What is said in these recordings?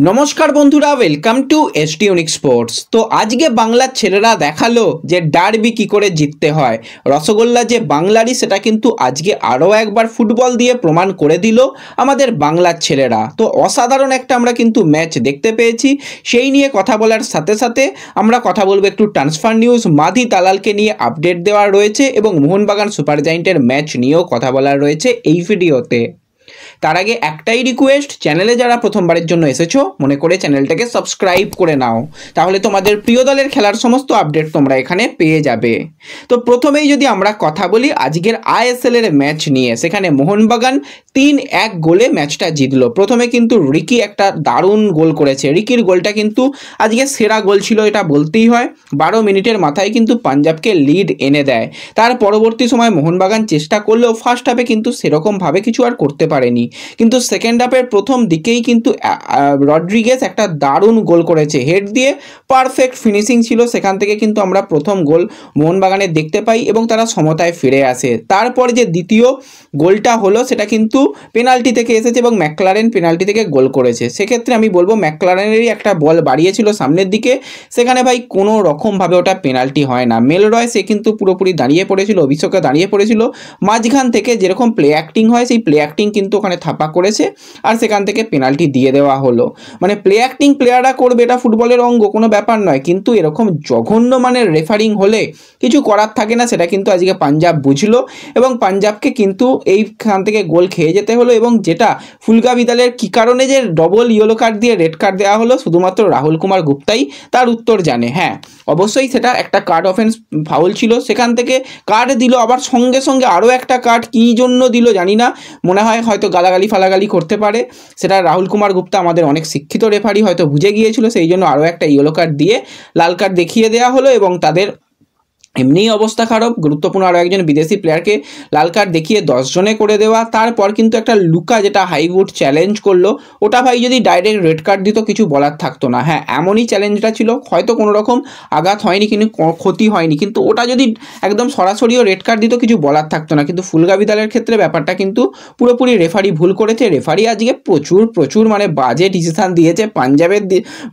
নমস্কার বন্ধুরা, welcome to ST unique sports. তো আজকে বাংলার ছেলেরা দেখালো যে ডার্বি কি করে জিততে হয়। রসগোল্লা যে বাংলারই সেটা কিন্তু আজকে আরও একবার ফুটবল দিয়ে প্রমাণ করে দিল আমাদের বাংলার ছেলেরা। তো অসাধারণ একটা আমরা কিন্তু ম্যাচ দেখতে পেয়েছি। সেই নিয়ে কথা বলার সাথে সাথে আমরা কথা বলবো একটু ট্রান্সফার নিউজ, মাধি দালালকে নিয়ে আপডেট দেওয়ার রয়েছে এবং মোহনবাগান সুপার জায়েন্টের ম্যাচ নিয়েও কথা বলার রয়েছে এই ভিডিওতে। তার আগে একটাই রিকোয়েস্ট, চ্যানেলে যারা প্রথমবারের জন্য এসেছো মনে করে চ্যানেলটাকে সাবস্ক্রাইব করে নাও, তাহলে তোমাদের প্রিয় দলের খেলার সমস্ত আপডেট তোমরা এখানে পেয়ে যাবে। তো প্রথমেই যদি আমরা কথা বলি আজকের আইএসএল এর ম্যাচ নিয়ে, সেখানে মোহনবাগান 3-1 গোলে ম্যাচটা জিতলো। প্রথমে কিন্তু রিকি একটা দারুণ গোল করেছে। রিকির গোলটা কিন্তু আজকে সেরা গোল ছিল, এটা বলতেই হয়। 12 মিনিটের মাথায় কিন্তু পাঞ্জাবকে লিড এনে দেয়। তার পরবর্তী সময় মোহনবাগান চেষ্টা করলেও ফার্স্ট হাফে কিন্তু সেরকমভাবে কিছু আর করতে পারেনি, কিন্তু সেকেন্ড হাফের প্রথম দিকেই কিন্তু রড্রিগেজ একটা দারুণ গোল করেছে, হেড দিয়ে পারফেক্ট ফিনিশিং ছিল। সেখান থেকে কিন্তু আমরা প্রথম গোল মোহনবাগানের দেখতে পাই এবং তারা সমতায় ফিরে আসে। তারপর যে দ্বিতীয় গোলটা হলো সেটা কিন্তু পেনাল্টি থেকে এসেছে এবং ম্যাকলারেন পেনাল্টি থেকে গোল করেছে। সেক্ষেত্রে আমি বলবো ম্যাকলারেনেরই একটা বল বাড়িয়েছিল সামনের দিকে, সেখানে ভাই কোনো রকমভাবে ওটা পেনাল্টি হয় না। মেলরয় সে কিন্তু পুরোপুরি দাঁড়িয়ে পড়েছিল, অভিষেকে দাঁড়িয়ে পড়েছিল, মাঝখান থেকে যেরকম প্লে অ্যাক্টিং হয় সেই প্লে অ্যাক্টিং কিন্তু ওখানে থাপা করেছে আর সেখান থেকে পেনাল্টি দিয়ে দেওয়া হলো। মানে প্লে অ্যাক্টিং প্লেয়াররা করবে, এটা ফুটবলের অঙ্গ, কোনো ব্যাপার নয়, কিন্তু এরকম জঘন্য মানের রেফারিং হলে কিছু করার থাকে না। সেটা কিন্তু আজকে পাঞ্জাব বুঝলো এবং পাঞ্জাবকে কিন্তু এইখান থেকে গোল খেয়ে যেতে হলো। এবং যেটা ফুলকা বিদালের কী কারণে যে ডবল ইয়েলো কার্ড দিয়ে রেড কার্ড দেওয়া হলো শুধুমাত্র রাহুল কুমার গুপ্তাই তার উত্তর জানে। হ্যাঁ, অবশ্যই সেটা একটা কার্ড অফেন্স ফাউল ছিল, সেখান থেকে কার্ড দিল, আবার সঙ্গে সঙ্গে আরও একটা কার্ড কী জন্য দিল জানি না, মনে হয় হয়তো গালাগালি ফালাগালি করতে পারে। সেটা রাহুল কুমার গুপ্তা আমাদের অনেক শিক্ষিত রেফারি হয়তো বুঝে গিয়েছিল, সেই জন্য আরও একটা ইয়েলো কার্ড দিয়ে লাল কার্ড দেখিয়ে দেওয়া হলো এবং তাদের এমনিই অবস্থা খারাপ। গুরুত্বপূর্ণ আরও একজন বিদেশি প্লেয়ারকে লাল কার্ড দেখিয়ে 10 জনে করে দেওয়া। তারপর কিন্তু একটা লুকা যেটা হাইউড চ্যালেঞ্জ করলো, ওটা ভাই যদি ডাইরেক্ট রেড কার্ড দিত কিছু বলার থাকতো না। হ্যাঁ, এমনই চ্যালেঞ্জটা ছিল, হয়তো কোনো রকম আঘাত হয়নি কিন্তু ক্ষতি হয়নি, কিন্তু ওটা যদি একদম সরাসরিও রেড কার্ড দিত কিছু বলার থাকতো না। কিন্তু ফুলকা বিদালের ক্ষেত্রে ব্যাপারটা কিন্তু পুরোপুরি রেফারি ভুল করেছে। রেফারি আজকে প্রচুর মানে বাজে ডিসিশান দিয়েছে পাঞ্জাবের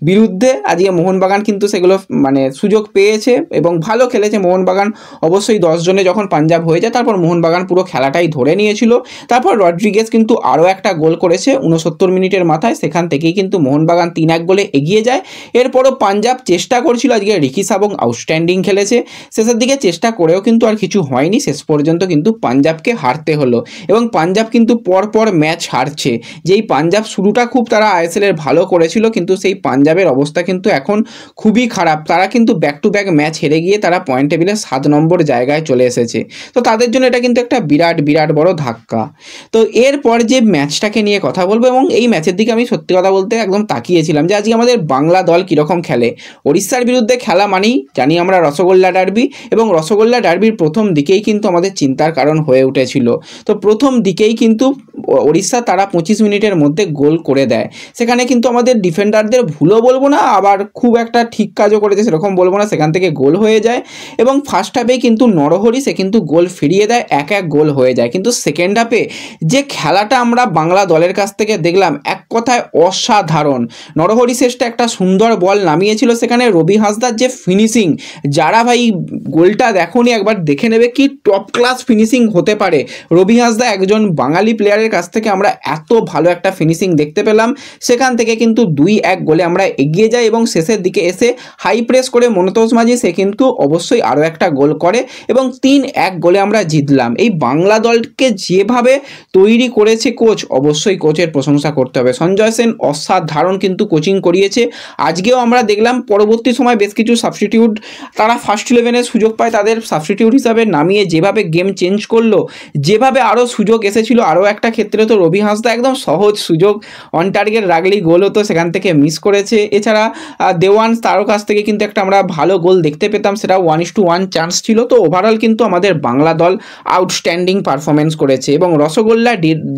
বিরুদ্ধে। আজকে মোহনবাগান কিন্তু সেগুলো মানে সুযোগ পেয়েছে এবং ভালো খেলেছে মোহনবাগান। অবশ্যই 10 জনে যখন পাঞ্জাব হয়ে যায় তারপর মোহনবাগান পুরো খেলাটাই ধরে নিয়েছিল। তারপর রড্রিগেজ কিন্তু আরও একটা গোল করেছে 69 মিনিটের মাথায়, সেখান থেকেই কিন্তু মোহনবাগান 3-1 গোলে এগিয়ে যায়। এরপরও পাঞ্জাব চেষ্টা করছিল, আজকে রিকি সাবং আউটস্ট্যান্ডিং খেলেছে, শেষের দিকে চেষ্টা করেও কিন্তু আর কিছু হয়নি, শেষ পর্যন্ত কিন্তু পাঞ্জাবকে হারতে হলো। এবং পাঞ্জাব কিন্তু পরপর ম্যাচ হারছে। যেই পাঞ্জাব শুরুটা খুব তারা আইএসএলের ভালো করেছিল, কিন্তু সেই পাঞ্জাবের অবস্থা কিন্তু এখন খুবই খারাপ। তারা কিন্তু ব্যাক টু ব্যাক ম্যাচ হেরে গিয়ে তারা পয়েন্ট টেবিলে 7 নম্বর জায়গায় চলে এসেছে। তো তাদের জন্য এটা কিন্তু একটা বিরাট বড় ধাক্কা। তো এরপর যে ম্যাচটাকে নিয়ে কথা বলবো, এবং এই ম্যাচের দিকে আমি সত্যি কথা বলতে একদম তাকিয়েছিলাম যে আজকে আমাদের বাংলা দল কীরকম খেলে। ওড়িশার বিরুদ্ধে খেলা মানেই জানি আমরা রসগোল্লা ডার্বি, এবং রসগোল্লা ডার্বির প্রথম দিকেই কিন্তু আমাদের চিন্তার কারণ হয়ে উঠেছিল। তো প্রথম দিকেই কিন্তু ওড়িশা তারা 25 মিনিটের মধ্যে গোল করে দেয়। সেখানে কিন্তু আমাদের ডিফেন্ডারদের ভুলও বলবো না, আবার খুব একটা ঠিক কাজও করেছে সেরকম বলবো না, সেখান থেকে গোল হয়ে যায়। এবং ফার্স্ট হাফে কিন্তু নরহরি সে কিন্তু গোল ফিরিয়ে দেয়, 1-1 গোল হয়ে যায়। কিন্তু সেকেন্ড হাফে যে খেলাটা আমরা বাংলা দলের কাছ থেকে দেখলাম, এক কথায় অসাধারণ। নরহরি শেষটা একটা সুন্দর বল নামিয়েছিল, সেখানে রবি হাসদার যে ফিনিশিং, যারা ভাই গোলটা দেখোনি একবার দেখে নেবে কি টপ ক্লাস ফিনিশিং হতে পারে। রবি হাসদা একজন বাঙালি প্লেয়ারের কাছ থেকে আমরা এত ভালো একটা ফিনিশিং দেখতে পেলাম। সেখান থেকে কিন্তু 2-1 গোলে আমরা এগিয়ে যাই এবং শেষের দিকে এসে হাই প্রেস করে মনতোষ মাঝি সে কিন্তু অবশ্যই আরও একটা গোল করে এবং 3-1 গোলে আমরা জিতলাম। এই বাংলা দলকে যেভাবে তৈরি করেছে কোচ, অবশ্যই কোচের প্রশংসা করতে হবে। সঞ্জয় সেন অসাধারণ কিন্তু কোচিং করিয়েছে। আজকেও আমরা দেখলাম পরবর্তী সময় বেশ কিছু সাবস্টিটিউট তারা ফার্স্ট 11-এ সুযোগ পায়, তাদের সাবস্টিটিউট হিসাবে নামিয়ে যেভাবে গেম চেঞ্জ করলো, যেভাবে আরও সুযোগ এসেছিল। আরও একটা ক্ষেত্রে তো রবি হাসদা একদম সহজ সুযোগ অন টার্গেট রাখলেই গোল হতো, সেখান থেকে মিস করেছে। এছাড়া দেওয়ান তারও কাছ থেকে কিন্তু একটা আমরা ভালো গোল দেখতে পেতাম, সেটা 1:1 চান্স ছিল। তো ওভারঅল কিন্তু আমাদের বাংলা দল আউটস্ট্যান্ডিং পারফরমেন্স করেছে এবং রসগোল্লা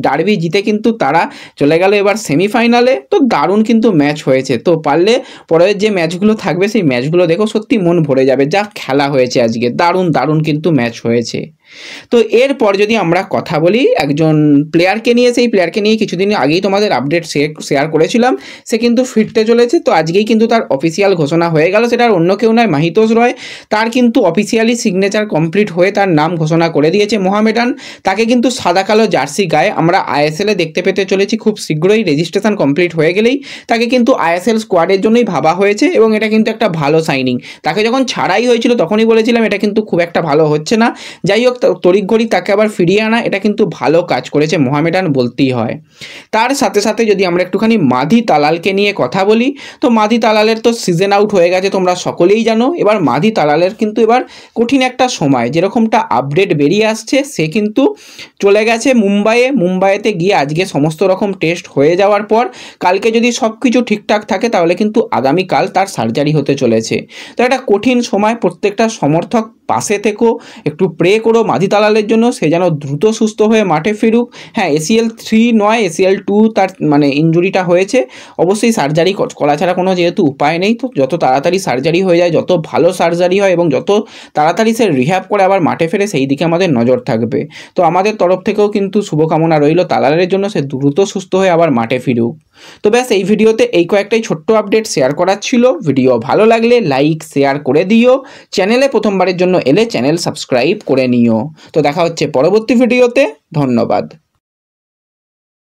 ডার্বি জিতে কিন্তু তারা চলে গেল এবার সেমিফাইনালে। তো দারুণ কিন্তু ম্যাচ হয়েছে। তো পারলে পরের যে ম্যাচগুলো থাকবে সেই ম্যাচগুলো দেখো, সত্যি মন ভরে যাবে। যা খেলা হয়েছে আজকে, দারুণ কিন্তু ম্যাচ হয়েছে। তো এরপর যদি আমরা কথা বলি একজন প্লেয়ারকে নিয়ে, সেই প্লেয়ারকে নিয়ে কিছুদিন আগেই তোমাদের আপডেট শেয়ার করেছিলাম, সে কিন্তু ফিরতে চলেছে। তো আজকেই কিন্তু তার অফিসিয়াল ঘোষণা হয়ে গেল, সেটা আর অন্য কেউ নয় মাহিতোষ রয়। তার কিন্তু অফিসিয়ালি সিগনেচার কমপ্লিট হয়ে তার নাম ঘোষণা করে দিয়েছে মোহামেডান। তাকে কিন্তু সাদা কালো জার্সি গায়ে আমরা আইএসএলে দেখতে পেতে চলেছি খুব শীঘ্রই। রেজিস্ট্রেশন কমপ্লিট হয়ে গেলেই তাকে কিন্তু আইএসএল স্কোয়াডের জন্যই ভাবা হয়েছে এবং এটা কিন্তু একটা ভালো সাইনিং। তাকে যখন ছাড়াই হয়েছিল তখনই বলেছিলাম এটা কিন্তু খুব একটা ভালো হচ্ছে না। যাই হোক, তড়িঘড়ি তাকে আবার ফিরিয়ে আনা, এটা কিন্তু ভালো কাজ করেছে মোহামেডান বলতেই হয়। তার সাথে সাথে যদি আমরা একটুখানি মাধি তালালকে নিয়ে কথা বলি, তো মাধি তালালের তো সিজন আউট হয়ে গেছে, তোমরা সকলেই জানো। এবার মাধি তালালের কিন্তু এবার কঠিন একটা সময়, যেরকমটা আপডেট বেরিয়ে আসছে, সে কিন্তু চলে গেছে মুম্বাইতে গিয়ে আজকে সমস্ত রকম টেস্ট হয়ে যাওয়ার পর কালকে যদি সব কিছু ঠিকঠাক থাকে তাহলে কিন্তু আগামীকাল তার সার্জারি হতে চলেছে। তো একটা কঠিন সময়, প্রত্যেকটা সমর্থক পাশে থেকো, একটু প্রে করো মাধি তালালের জন্য, সে যেন দ্রুত সুস্থ হয়ে মাঠে ফিরুক। হ্যাঁ, ACL 3 নয়, ACL 2 তার মানে ইনজুরিটা হয়েছে, অবশ্যই সার্জারি করা ছাড়া কোনো যেহেতু উপায় নেই। তো যত তাড়াতাড়ি সার্জারি হয়ে যায়, যত ভালো সার্জারি হয় এবং যত তাড়াতাড়ি সে রিহ্যাব করে আবার মাঠে ফেরে, সেই দিকে আমাদের নজর থাকবে। তো আমাদের তরফ থেকেও কিন্তু শুভকামনা রইল তালালের জন্য, সে দ্রুত সুস্থ হয়ে আবার মাঠে ফিরুক। তো ব্যাস, এই ভিডিওতে এই কয়েকটাই ছোট্ট আপডেট শেয়ার করার ছিল। ভিডিও ভালো লাগলে লাইক শেয়ার করে দিও, চ্যানেলে প্রথমবারের জন্য এলে চ্যানেল সাবস্ক্রাইব করে নিও। তো দেখা হচ্ছে পরবর্তী ভিডিওতে, ধন্যবাদ।